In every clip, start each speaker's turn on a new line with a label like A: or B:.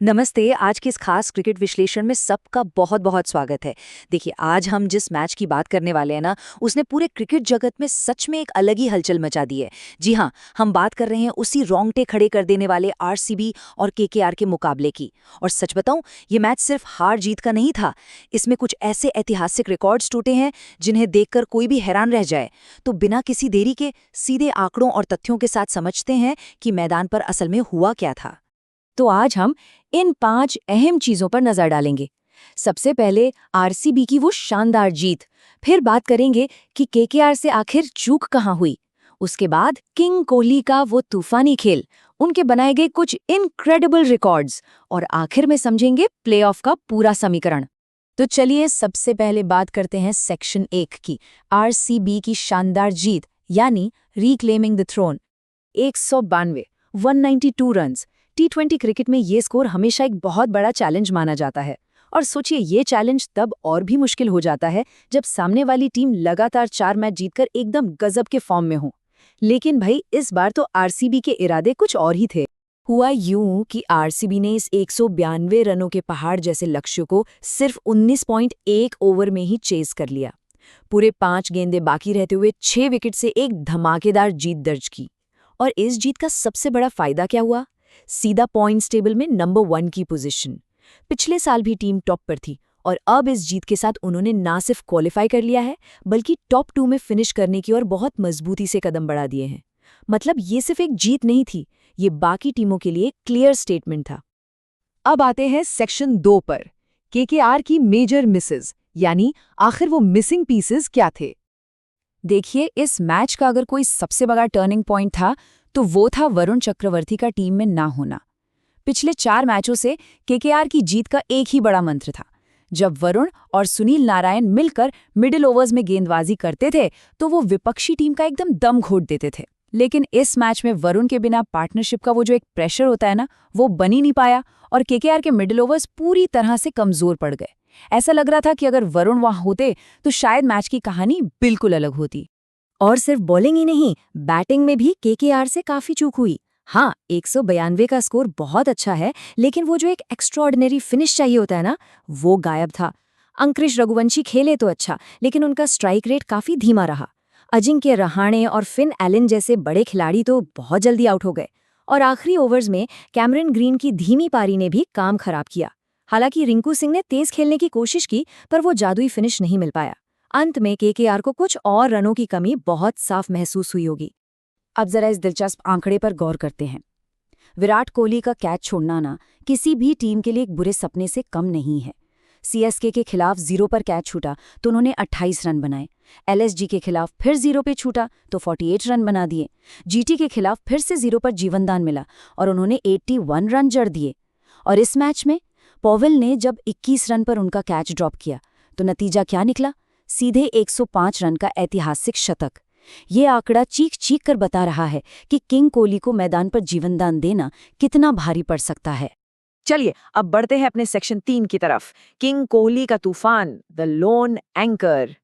A: नमस्ते। आज के इस खास क्रिकेट विश्लेषण में सबका बहुत बहुत स्वागत है। देखिए, आज हम जिस मैच की बात करने वाले हैं ना, उसने पूरे क्रिकेट जगत में सच में एक अलग ही हलचल मचा दी है। जी हाँ, हम बात कर रहे हैं उसी रोंगटे खड़े कर देने वाले आरसीबी और केकेआर के मुकाबले की। और सच बताऊं, ये मैच सिर्फ हार जीत का नहीं था। इसमें कुछ ऐसे ऐतिहासिक रिकॉर्ड्स टूटे हैं जिन्हें देखकर कोई भी हैरान रह जाए। तो बिना किसी देरी के सीधे आंकड़ों और तथ्यों के साथ समझते हैं कि मैदान पर असल में हुआ क्या था।
B: तो आज हम इन 5 अहम चीजों पर नजर डालेंगे। सबसे पहले आरसीबी की वो शानदार जीत, फिर बात करेंगे कि केकेआर से आखिर चूक कहाँ हुई। उसके बाद किंग कोहली का वो तूफानी खेल, उनके बनाए गए कुछ इनक्रेडिबल रिकॉर्ड्स, और आखिर में समझेंगे प्लेऑफ का पूरा समीकरण। तो चलिए सबसे पहले बात करते हैं सेक्शन 1 की, आरसीबी की शानदार जीत यानी रिक्लेमिंग द थ्रोन। 192 रन्स। टी20 क्रिकेट में ये स्कोर हमेशा एक बहुत बड़ा चैलेंज माना जाता है। और सोचिए, ये चैलेंज तब और भी मुश्किल हो जाता है जब सामने वाली टीम लगातार 4 मैच जीतकर एकदम गजब के फॉर्म में हो। लेकिन भाई, इस बार तो आरसीबी के इरादे कुछ और ही थे। हुआ यूं कि आरसीबी ने इस 192 रनों के पहाड़ जैसे लक्ष्य को सिर्फ 19.1 ओवर में ही चेस कर लिया। पूरे 5 गेंदें बाकी रहते हुए 6 विकेट से एक धमाकेदार जीत दर्ज की। और इस जीत का सबसे बड़ा फायदा क्या हुआ? सीधा पॉइंट्स टेबल में नंबर 1 की पोजीशन। पिछले साल भी टीम टॉप पर थी, और अब इस जीत के साथ उन्होंने ना सिर्फ क्वालिफाई कर लिया है, बल्कि टॉप 2 में फिनिश करने की ओर बहुत मजबूती से कदम बढ़ा दिए हैं। मतलब ये सिर्फ एक जीत नहीं थी, ये बाकी टीमों के लिए क्लियर स्टेटमेंट था।
C: अब आते हैं सेक्शन 2 पर, केकेआर की मेजर मिसेस, यानी आखिर वो मिसिंग पीसेस क्या थे।
B: देखिए, इस मैच का अगर कोई सबसे बड़ा टर्निंग पॉइंट था तो वो था वरुण चक्रवर्ती का टीम में ना होना। पिछले 4 मैचों से केकेआर की जीत का एक ही बड़ा मंत्र था। जब वरुण और सुनील नारायण मिलकर मिडिल ओवर्स में गेंदबाजी करते थे तो वो विपक्षी टीम का एकदम दम घोट देते थे। लेकिन इस मैच में वरुण के बिना पार्टनरशिप का वो जो एक प्रेशर होता है ना, वो बन ही नहीं पाया, और केकेआर के मिडिल ओवर्स पूरी तरह से कमजोर पड़ गए। ऐसा लग रहा था कि अगर वरुण वहां होते तो शायद मैच की कहानी बिल्कुल अलग होती। और सिर्फ बॉलिंग ही नहीं, बैटिंग में भी केकेआर से काफी चूक हुई। हाँ, 192 का स्कोर बहुत अच्छा है, लेकिन वो जो एक एक्स्ट्राऑर्डिनरी फिनिश चाहिए होता है ना, वो गायब था। अंकुरिश रघुवंशी खेले तो अच्छा, लेकिन उनका स्ट्राइक रेट काफी धीमा रहा। अजिंक्य रहाणे और फिन एलन जैसे बड़े खिलाड़ी तो बहुत जल्दी आउट हो गए। और आखिरी ओवर्स में कैमरन ग्रीन की धीमी पारी ने भी काम खराब किया। हालांकि रिंकू सिंह ने तेज खेलने की कोशिश की, पर वो जादुई फिनिश नहीं मिल पाया। अंत में केकेआर को कुछ और रनों की कमी बहुत साफ महसूस हुई होगी। अब जरा इस दिलचस्प आंकड़े पर गौर करते हैं। विराट कोहली का कैच छोड़ना ना किसी भी टीम के लिए एक बुरे सपने से कम नहीं है। सीएसके के खिलाफ 0 पर कैच छूटा तो उन्होंने 28 रन बनाए। एलएसजी के खिलाफ फिर 0 पे छूटा तो 48 रन बना दिए। जीटी के खिलाफ फिर से 0 पर जीवनदान मिला और उन्होंने 81 रन जड़ दिए। और इस मैच में पॉवेल ने जब 21 रन पर उनका कैच ड्रॉप किया तो नतीजा क्या निकला? सीधे 105 रन का ऐतिहासिक शतक। ये आंकड़ा चीख चीख कर बता रहा है कि किंग कोहली को मैदान पर जीवनदान देना कितना भारी पड़ सकता है।
C: चलिए अब बढ़ते हैं अपने सेक्शन 3 की तरफ, किंग कोहली का तूफान, द लोन एंकर।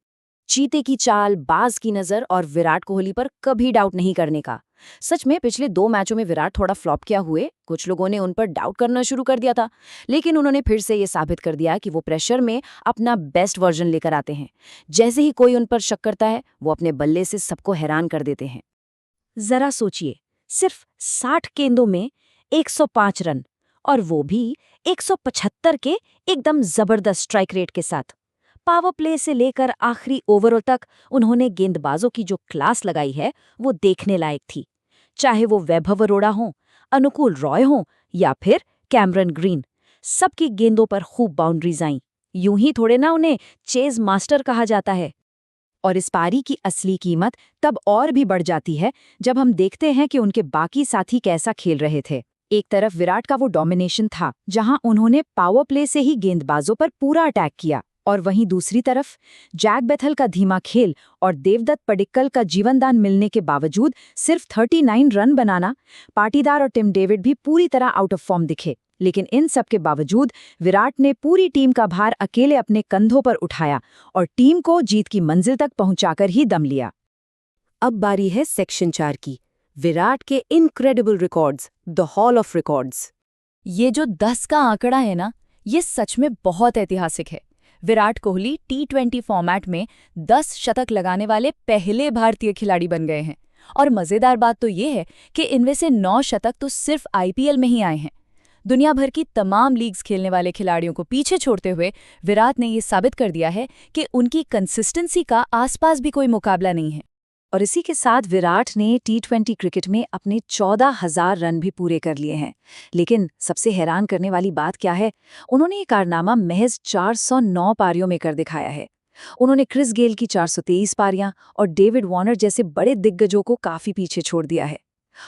B: चीते की चाल, बाज की नजर और विराट कोहली पर कभी डाउट नहीं करने का। सच में पिछले 2 मैचों में विराट थोड़ा फ्लॉप किया हुए, कुछ लोगों ने उन पर डाउट करना शुरू कर दिया था, लेकिन उन्होंने फिर से ये साबित कर दिया कि वो प्रेशर में अपना बेस्ट वर्जन लेकर आते हैं। जैसे ही कोई उन पर शक करता है, वो अपने बल्ले से सबको हैरान कर देते हैं। जरा सोचिए, सिर्फ 60 गेंदों में 105 रन, और वो भी 175 के एकदम जबरदस्त स्ट्राइक रेट के साथ। पावर प्ले से लेकर आखिरी ओवरों तक उन्होंने गेंदबाजों की जो क्लास लगाई है, वो देखने लायक थी। चाहे वो वैभव अरोड़ा हों, अनुकूल रॉय हों या फिर कैमरन ग्रीन, सबकी गेंदों पर खूब बाउंड्रीज आईं। यूं ही थोड़े ना उन्हें चेज मास्टर कहा जाता है। और इस पारी की असली कीमत तब और भी बढ़ जाती है जब हम देखते हैं कि उनके बाकी साथी कैसा खेल रहे थे। एक तरफ विराट का वो डोमिनेशन था, जहां उन्होंने पावर प्ले से ही गेंदबाजों पर पूरा अटैक किया, और वहीं दूसरी तरफ जैक बेथल का धीमा खेल और देवदत्त पडिक्कल का जीवनदान मिलने के बावजूद सिर्फ 39 रन बनाना। पाटीदार और टिम डेविड भी पूरी तरह आउट ऑफ फॉर्म दिखे, लेकिन इन सब के बावजूद विराट ने पूरी टीम का भार अकेले अपने कंधों पर उठाया और टीम को जीत की मंजिल तक पहुंचाकर ही दम लिया। अब बारी है सेक्शन 4 की, विराट के incredible records, the hall of records. ये जो 10 का आंकड़ा है ना, ये सच में बहुत ऐतिहासिक है। विराट कोहली T20 फॉर्मेट में 10 शतक लगाने वाले पहले भारतीय खिलाड़ी बन गए हैं। और मजेदार बात तो ये है कि इनमें से 9 शतक तो सिर्फ IPL में ही आए हैं। दुनिया भर की तमाम लीग्स खेलने वाले खिलाड़ियों को पीछे छोड़ते हुए विराट ने ये साबित कर दिया है कि उनकी कंसिस्टेंसी का आसपास भी कोई मुकाबला नहीं है।
A: और इसी के साथ विराट ने T20 क्रिकेट में अपने 14,000 रन भी पूरे कर लिए हैं। लेकिन सबसे हैरान करने वाली बात क्या है, उन्होंने ये कारनामा महज 409 पारियों में कर दिखाया है। उन्होंने क्रिस गेल की 423 पारियां और डेविड वार्नर जैसे बड़े दिग्गजों को काफी पीछे छोड़ दिया है।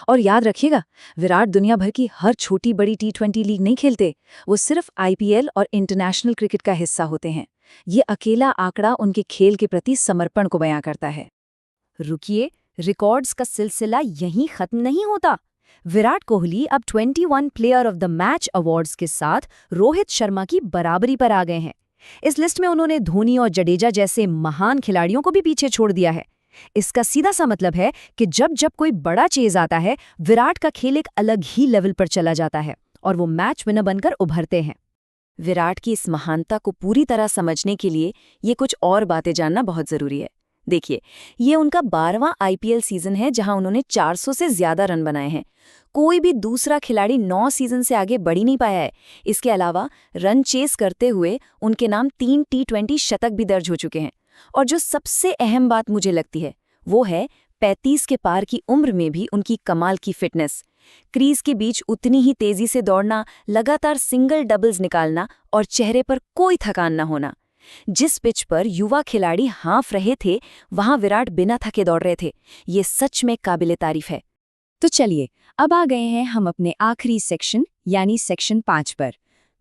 A: और याद रखिएगा, विराट दुनिया भर की हर छोटी बड़ी T20 लीग नहीं खेलते, वो सिर्फ IPL और इंटरनेशनल क्रिकेट का हिस्सा होते हैं। ये अकेला आंकड़ा उनके खेल के प्रति समर्पण को बयां करता है।
B: रुकिए, रिकॉर्ड्स का सिलसिला यहीं खत्म नहीं होता। विराट कोहली अब 21 player of the match awards के साथ रोहित शर्मा की बराबरी पर आ गए हैं। इस लिस्ट में उन्होंने धोनी और जडेजा जैसे महान खिलाड़ियों को भी पीछे छोड़ दिया है। इसका सीधा सा मतलब है कि जब जब कोई बड़ा चेज आता है, विराट का खेल एक अलग ही लेवल पर चला जाता है और वो मैच विनर बनकर उभरते हैं। विराट की इस महानता को पूरी तरह समझने के लिए ये कुछ और बातें जानना बहुत जरूरी है। देखिए, ये उनका 12वां IPL सीजन है जहां उन्होंने 400 से ज्यादा रन बनाए हैं। कोई भी दूसरा खिलाड़ी 9 सीजन से आगे बढ़ ही नहीं पाया है। इसके अलावा रन चेस करते हुए उनके नाम 3 T20 शतक भी दर्ज हो चुके हैं। और जो सबसे अहम बात मुझे लगती है, वो है 35 के पार की उम्र में भी उनकी कमाल की फिटनेस। क्रीज के बीच उतनी ही तेजी से दौड़ना, लगातार सिंगल डबल्स निकालना और चेहरे पर कोई थकान न होना। जिस पिच पर युवा खिलाड़ी हाँफ रहे थे, वहां विराट बिना थके दौड़ रहे थे। ये सच में काबिले तारीफ है।
C: तो चलिए, अब आ गए हैं हम अपने आखिरी सेक्शन यानी सेक्शन 5 पर,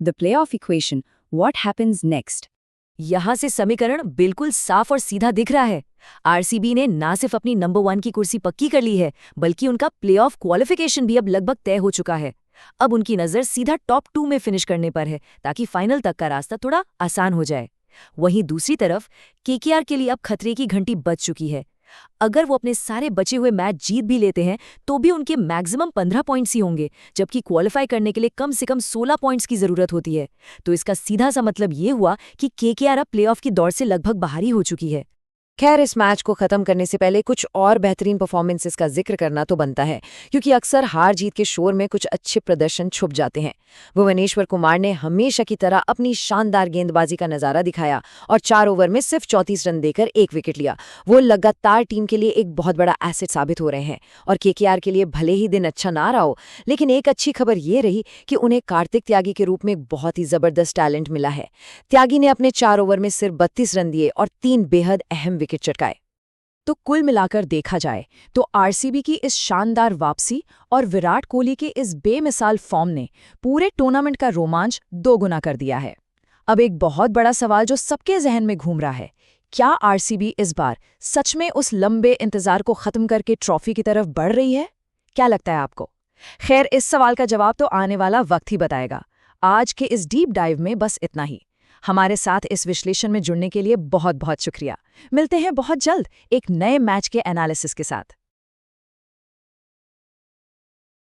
C: the playoff equation, what happens next.
B: यहां से समीकरण बिल्कुल साफ और सीधा दिख रहा है। RCB ने ना सिर्फ अपनी नंबर 1 की कुर्सी पक्की कर ली है, बल्कि उनका प्लेऑफ क्वालिफिकेशन भी अब लगभग तय हो चुका है। अब उनकी नजर सीधा टॉप 2 में फिनिश करने पर है, ताकि फाइनल तक का रास्ता थोड़ा आसान हो जाए। वहीं दूसरी तरफ KKR के लिए अब खतरे की घंटी बज चुकी है। अगर वो अपने सारे बचे हुए मैच जीत भी लेते हैं, तो भी उनके मैक्सिमम 15 पॉइंट्स ही होंगे, जबकि क्वालिफाई करने के लिए कम से कम 16 पॉइंट्स की जरूरत होती है। तो इसका सीधा सा मतलब ये हुआ कि KKR अब प्लेऑफ की दौड़ से लगभग बाहर ही हो चुकी है।
C: खैर, इस मैच को खत्म करने से पहले कुछ और बेहतरीन परफॉर्मेंसेस का जिक्र करना तो बनता है, क्योंकि अक्सर हार जीत के शोर में कुछ अच्छे प्रदर्शन छुप जाते हैं। भुवनेश्वर कुमार ने हमेशा की तरह अपनी शानदार गेंदबाजी का नजारा दिखाया और 4 ओवर में सिर्फ 34 रन देकर 1 विकेट लिया। वो लगातार टीम के लिए एक बहुत बड़ा एसेट साबित हो रहे हैं। और KKR के लिए भले ही दिन अच्छा ना रहा हो, लेकिन एक अच्छी खबर ये रही कि उन्हें कार्तिक त्यागी के रूप में एक बहुत ही जबरदस्त टैलेंट मिला है। त्यागी ने अपने 4 ओवर में सिर्फ 32 रन दिए और 3 बेहद अहम विकेट चटकाए। तो कुल मिलाकर देखा जाए तो RCB की इस शानदार वापसी और विराट कोहली के इस बेमिसाल फॉर्म ने पूरे टूर्नामेंट का रोमांच 2 गुना कर दिया है। अब एक बहुत बड़ा सवाल जो सबके जहन में घूम रहा है, क्या RCB इस बार सच में उस लंबे इंतजार को खत्म करके ट्रॉफी की तरफ बढ़ रही है? क्या लगता है आपको? खैर, इस सवाल का जवाब तो आने वाला वक्त ही बताएगा। आज के इस डीप डाइव में बस इतना ही। हमारे साथ इस विश्लेषण में जुड़ने के लिए बहुत बहुत शुक्रिया। मिलते हैं बहुत जल्द एक नए मैच के एनालिसिस के साथ।